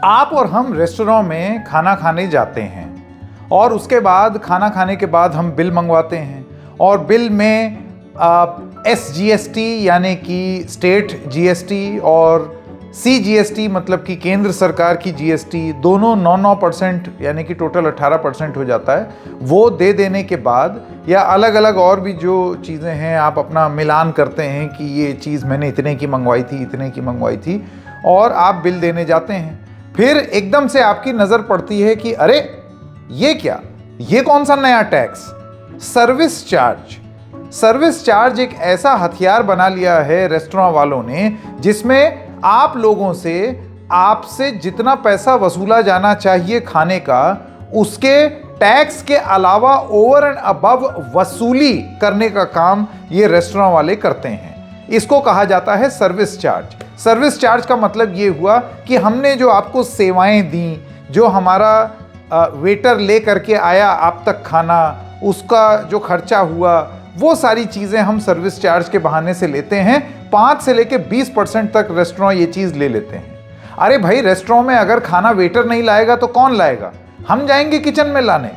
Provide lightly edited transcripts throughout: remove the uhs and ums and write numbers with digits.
आप और हम रेस्टोरेंट में खाना खाने जाते हैं और उसके बाद खाना खाने के बाद हम बिल मंगवाते हैं और बिल में SGST यानी कि स्टेट GST और CGST मतलब कि केंद्र सरकार की GST दोनों 9% यानी कि टोटल 18% हो जाता है। वो दे देने के बाद या अलग अलग और भी जो चीज़ें हैं आप अपना मिलान करते हैं कि ये चीज़ मैंने इतने की मंगवाई थी, इतने की मंगवाई थी, और आप बिल देने जाते हैं। फिर एकदम से आपकी नज़र पड़ती है कि अरे ये क्या, ये कौन सा नया tax, service charge. Service charge एक ऐसा हथियार बना लिया है रेस्टोरेंट वालों ने जिसमें आप लोगों से आपसे जितना पैसा वसूला जाना चाहिए खाने का, उसके टैक्स के अलावा ओवर एंड अबव वसूली करने का काम ये रेस्टोरेंट वाले करते हैं। इसको कहा जाता है सर्विस चार्ज। सर्विस चार्ज का मतलब ये हुआ कि हमने जो आपको सेवाएं दी, जो हमारा वेटर ले करके आया आप तक खाना, उसका जो खर्चा हुआ, वो सारी चीज़ें हम सर्विस चार्ज के बहाने से लेते हैं। 5 से लेके 20% तक रेस्टोरेंट ये चीज़ ले लेते हैं। अरे भाई, रेस्टोरेंट में अगर खाना वेटर नहीं लाएगा तो कौन लाएगा? हम जाएंगे किचन में लाने।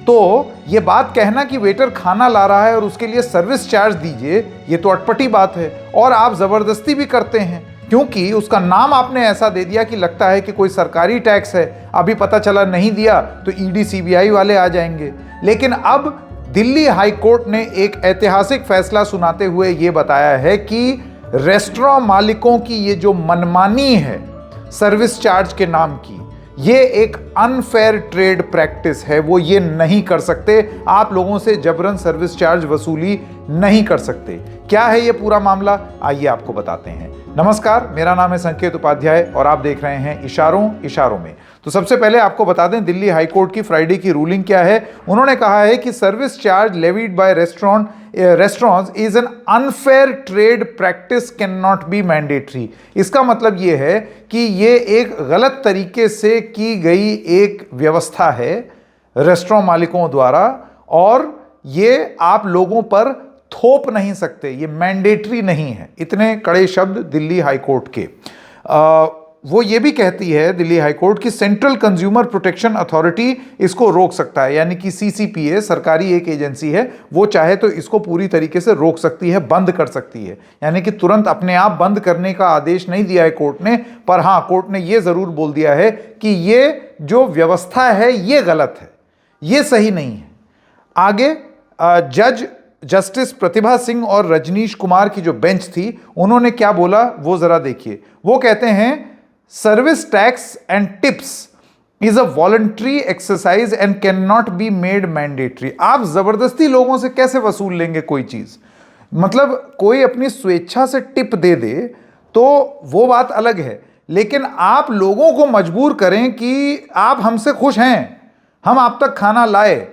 तो ये बात कहना कि वेटर खाना ला रहा है और उसके लिए सर्विस चार्ज दीजिए, ये तो अटपटी बात है। और आप ज़बरदस्ती भी करते हैं क्योंकि उसका नाम आपने ऐसा दे दिया कि लगता है कि कोई सरकारी टैक्स है। अभी पता चला नहीं दिया तो ED CBI वाले आ जाएंगे। लेकिन अब दिल्ली हाई कोर्ट ने एक ऐतिहासिक फैसला सुनाते हुए ये बताया है कि रेस्टोरेंट मालिकों की ये जो मनमानी है सर्विस चार्ज के नाम की, ये एक अनफेयर ट्रेड प्रैक्टिस है। वो ये नहीं कर सकते, आप लोगों से जबरन सर्विस चार्ज वसूली नहीं कर सकते। क्या है ये पूरा मामला, आइए आपको बताते हैं। नमस्कार, मेरा नाम है संकेत उपाध्याय और आप देख रहे हैं इशारों में। तो सबसे पहले आपको बता दें दिल्ली हाई कोर्ट की फ्राइडे की रूलिंग क्या है। उन्होंने कहा है कि service charge levied by restaurants is an unfair trade practice can not be mandatory. इसका मतलब ये है कि ये एक गलत तरीके से की गई एक व्यवस्था है रेस्टोरेंट मालिकों द्वारा और ये आप लोगों पर थोप नहीं सकते, ये मैंडेटरी नहीं है। इतने कड़े शब्द दिल्ली हाई कोर्ट के। वो ये भी कहती है दिल्ली हाई कोर्ट की सेंट्रल कंज्यूमर प्रोटेक्शन अथॉरिटी इसको रोक सकता है, यानी कि CCPA सरकारी एक एजेंसी है, वो चाहे तो इसको पूरी तरीके से रोक सकती है, बंद कर सकती है। यानी कि तुरंत अपने आप बंद करने का आदेश नहीं दिया है कोर्ट ने, पर हाँ कोर्ट ने ये जरूर बोल दिया है कि ये जो व्यवस्था है ये गलत है, ये सही नहीं है। आगे जज जस्टिस प्रतिभा सिंह और रजनीश कुमार की जो बेंच थी, उन्होंने क्या बोला वो जरा देखिए। वो कहते हैं service tax and tips is a voluntary exercise and can not be made mandatory. आप जबरदस्ती लोगों से कैसे वसूल लेंगे कोई चीज? मतलब कोई अपनी स्वेच्छा से टिप दे दे तो वो बात अलग है, लेकिन आप लोगों को मजबूर करें कि आप हमसे खुश हैं, हम आप तक खाना लाए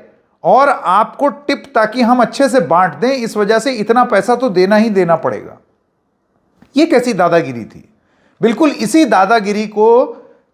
और आपको टिप ताकि हम अच्छे से बांट दें, इस वजह से इतना पैसा तो देना ही देना पड़ेगा। ये कैसी दादागिरी थी? बिल्कुल इसी दादागिरी को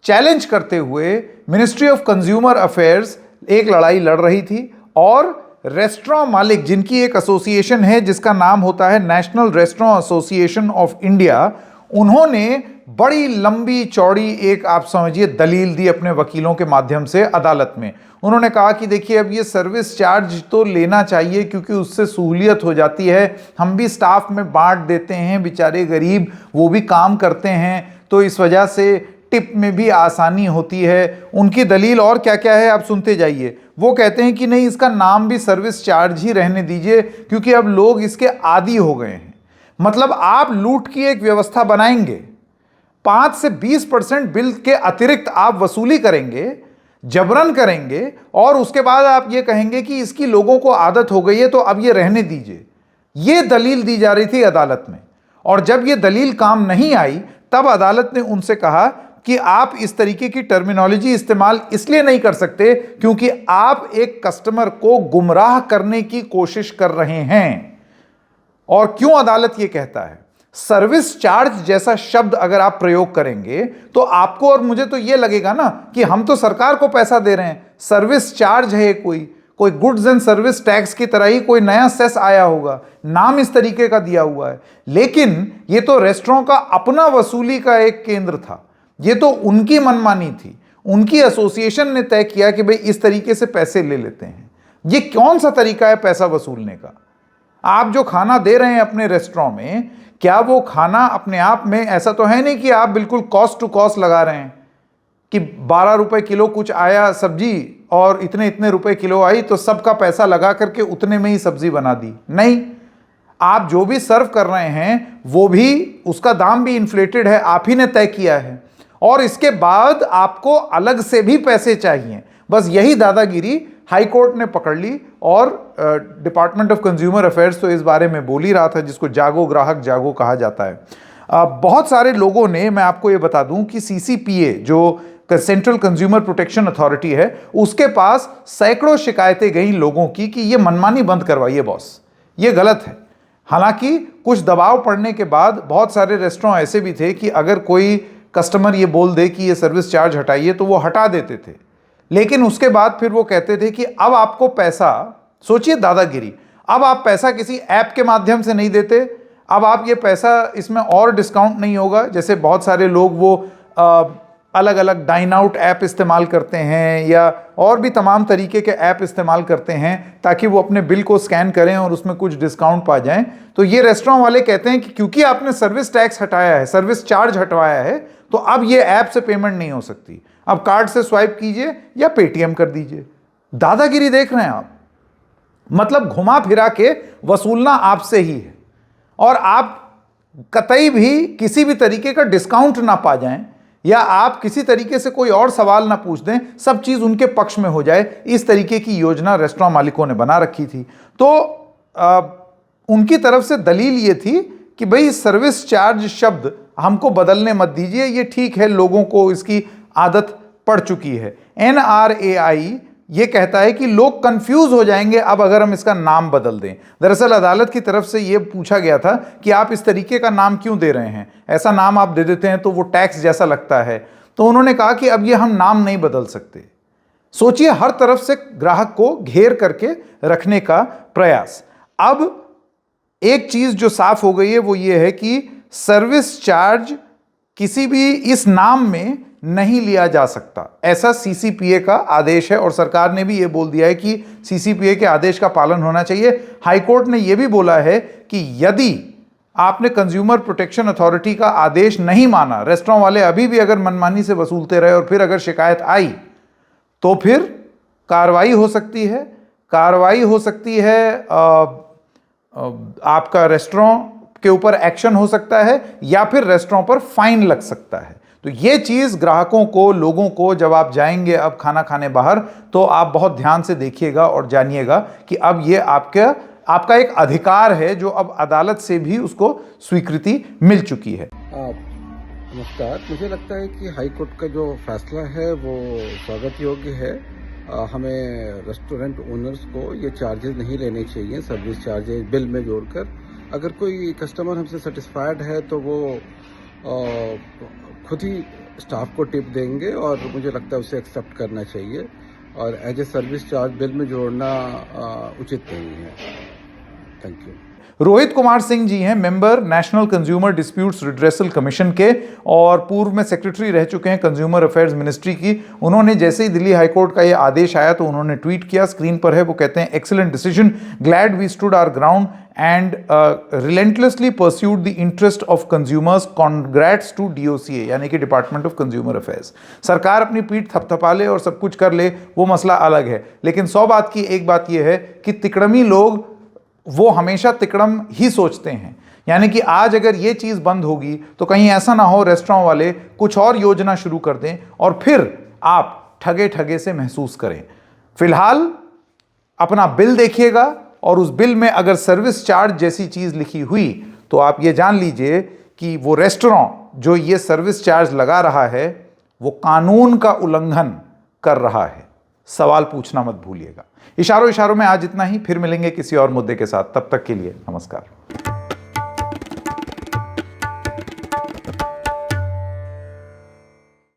चैलेंज करते हुए मिनिस्ट्री ऑफ कंज्यूमर अफेयर्स एक लड़ाई लड़ रही थी और रेस्टोरेंट मालिक, जिनकी एक एसोसिएशन है जिसका नाम होता है national restaurant association of India, उन्होंने बड़ी लंबी चौड़ी एक आप समझिए दलील दी अपने वकीलों के माध्यम से अदालत में। उन्होंने कहा कि देखिए अब ये सर्विस चार्ज तो लेना चाहिए क्योंकि उससे सहूलियत हो जाती है, हम भी स्टाफ में बांट देते हैं, बेचारे गरीब वो भी काम करते हैं, तो इस वजह से टिप में भी आसानी होती है। उनकी दलील और क्या क्या है आप सुनते जाइए। वो कहते हैं कि नहीं, इसका नाम भी सर्विस चार्ज ही रहने दीजिए क्योंकि अब लोग इसके आदी हो गए हैं। मतलब आप लूट की एक व्यवस्था बनाएंगे, 5 से 20% बिल के अतिरिक्त आप वसूली करेंगे, जबरन करेंगे और उसके बाद आप ये कहेंगे कि इसकी लोगों को आदत हो गई है तो अब ये रहने दीजिए। ये दलील दी जा रही थी अदालत में और जब ये दलील काम नहीं आई तब अदालत ने उनसे कहा कि आप इस तरीके की टर्मिनोलॉजी इस्तेमाल इसलिए नहीं कर सकते क्योंकि आप एक कस्टमर को गुमराह करने की कोशिश कर रहे हैं। और क्यों अदालत ये कहता है? सर्विस चार्ज जैसा शब्द अगर आप प्रयोग करेंगे तो आपको और मुझे तो ये लगेगा ना कि हम तो सरकार को पैसा दे रहे हैं, सर्विस चार्ज है कोई गुड्स एंड सर्विस टैक्स की तरह ही कोई नया सेस आया होगा, नाम इस तरीके का दिया हुआ है। लेकिन ये तो रेस्टोरेंट का अपना वसूली का एक केंद्र था ये तो उनकी मनमानी थी, उनकी एसोसिएशन ने तय किया कि भाई इस तरीके से पैसे ले लेते हैं। ये कौन सा तरीका है पैसा वसूलने का? आप जो खाना दे रहे हैं अपने रेस्टोरेंट में, क्या वो खाना अपने आप में, ऐसा तो है नहीं कि आप बिल्कुल कॉस्ट टू कॉस्ट लगा रहे हैं कि 12 रुपए किलो कुछ आया सब्जी और इतने इतने रुपए किलो आई तो सबका पैसा लगा करके उतने में ही सब्जी बना दी। नहीं, आप जो भी सर्व कर रहे हैं वो भी, उसका दाम भी इन्फ्लेटेड है, आप ही ने तय किया है, और इसके बाद आपको अलग से भी पैसे चाहिए। बस यही दादागिरी हाई कोर्ट ने पकड़ ली और डिपार्टमेंट ऑफ कंज्यूमर अफेयर्स तो इस बारे में बोल ही रहा था, जिसको जागो ग्राहक जागो कहा जाता है। बहुत सारे लोगों ने, मैं आपको ये बता दूं कि सीसीपीए जो सेंट्रल कंज्यूमर प्रोटेक्शन अथॉरिटी है, उसके पास सैकड़ों शिकायतें गई लोगों की कि ये मनमानी बंद करवाइए बॉस, ये गलत है। हालांकि कुछ दबाव पड़ने के बाद बहुत सारे रेस्टोरेंट ऐसे भी थे कि अगर कोई कस्टमर ये बोल दे कि ये सर्विस चार्ज हटाइए तो वो हटा देते थे, लेकिन उसके बाद फिर वो कहते थे कि अब आपको पैसा, सोचिए दादागिरी, अब आप पैसा किसी ऐप के माध्यम से नहीं देते, अब आप ये पैसा, इसमें और डिस्काउंट नहीं होगा। जैसे बहुत सारे लोग वो अलग अलग डाइन आउट ऐप इस्तेमाल करते हैं या और भी तमाम तरीके के ऐप इस्तेमाल करते हैं ताकि वो अपने बिल को स्कैन करें और उसमें कुछ डिस्काउंट पा जाएं। तो ये रेस्टोरेंट वाले कहते हैं कि क्योंकि आपने सर्विस टैक्स हटाया है, सर्विस चार्ज हटवाया है, तो अब ये ऐप से पेमेंट नहीं हो सकती, अब कार्ड से स्वाइप कीजिए या पेटीएम कर दीजिए। दादागिरी देख रहे हैं आप, मतलब घुमा फिरा के वसूलना आपसे ही है, और आप कतई भी किसी भी तरीके का डिस्काउंट ना पा जाएं या आप किसी तरीके से कोई और सवाल ना पूछ दें, सब चीज उनके पक्ष में हो जाए, इस तरीके की योजना रेस्टोरेंट मालिकों ने बना रखी थी। तो उनकी तरफ से दलील ये थी कि भाई सर्विस चार्ज शब्द हमको बदलने मत दीजिए, ये ठीक है, लोगों को इसकी आदत पड़ चुकी है। NRAI ये कहता है कि लोग कंफ्यूज हो जाएंगे अब अगर हम इसका नाम बदल दें। दरअसल अदालत की तरफ से ये पूछा गया था कि आप इस तरीके का नाम क्यों दे रहे हैं, ऐसा नाम आप दे देते हैं तो वो टैक्स जैसा लगता है। तो उन्होंने कहा कि अब ये हम नाम नहीं बदल सकते। सोचिए, हर तरफ से ग्राहक को घेर करके रखने का प्रयास। अब एक चीज जो साफ हो गई है वो ये है कि सर्विस चार्ज किसी भी इस नाम में नहीं लिया जा सकता, ऐसा सीसीपीए का आदेश है, और सरकार ने भी यह बोल दिया है कि सीसीपीए के आदेश का पालन होना चाहिए। हाईकोर्ट ने यह भी बोला है कि यदि आपने कंज्यूमर प्रोटेक्शन अथॉरिटी का आदेश नहीं माना, रेस्टोरेंट वाले अभी भी अगर मनमानी से वसूलते रहे और फिर अगर शिकायत आई तो फिर कार्रवाई हो सकती है। कार्रवाई हो सकती है, आपका रेस्टोरेंट के ऊपर एक्शन हो सकता है या फिर रेस्टोरेंट पर फाइन लग सकता है। तो ये चीज ग्राहकों को, लोगों को, जब आप जाएंगे अब खाना खाने बाहर, तो आप बहुत ध्यान से देखिएगा और जानिएगा कि अब ये आपका एक अधिकार है जो अब अदालत से भी उसको स्वीकृति मिल चुकी है। नमस्कार, मुझे लगता है कि हाई कोर्ट का जो फैसला है वो स्वागत योग्य है। हमें रेस्टोरेंट ओनर्स को ये चार्जेस नहीं लेने चाहिए, सर्विस चार्जेस बिल में जोड़कर। अगर कोई कस्टमर हमसे सेटिस्फाइड है तो वो खुद ही स्टाफ को टिप देंगे और मुझे लगता है उसे एक्सेप्ट करना चाहिए, और as a service charge bill में जोड़ना उचित नहीं है। Thank you. रोहित कुमार सिंह जी हैं, member national consumer disputes redressal commission के, और पूर्व में सेक्रेटरी रह चुके हैं कंज्यूमर अफेयर्स मिनिस्ट्री की। उन्होंने जैसे ही दिल्ली हाईकोर्ट का ये आदेश आया तो उन्होंने ट्वीट किया, स्क्रीन पर है, वो कहते हैं excellent decision, glad we stood our ground and relentlessly pursued the interest of consumers, congrats to DOCA यानी कि डिपार्टमेंट ऑफ कंज्यूमर अफेयर्स। सरकार अपनी पीठ थपथपा ले और सब कुछ कर ले वो मसला अलग है, लेकिन 100 बात की एक बात यह है कि तिकड़मी लोग वो हमेशा तिकड़म ही सोचते हैं। यानी कि आज अगर ये चीज बंद होगी तो कहीं ऐसा ना हो रेस्टोरेंट वाले कुछ और योजना शुरू कर दें और फिर आप ठगे ठगे से महसूस करें। फिलहाल अपना बिल देखिएगा और उस बिल में अगर सर्विस चार्ज जैसी चीज लिखी हुई तो आप ये जान लीजिए कि वो रेस्टोरेंट जो ये सर्विस चार्ज लगा रहा है वो कानून का उल्लंघन कर रहा है। सवाल पूछना मत भूलिएगा। इशारों इशारों में आज इतना ही, फिर मिलेंगे किसी और मुद्दे के साथ। तब तक के लिए नमस्कार।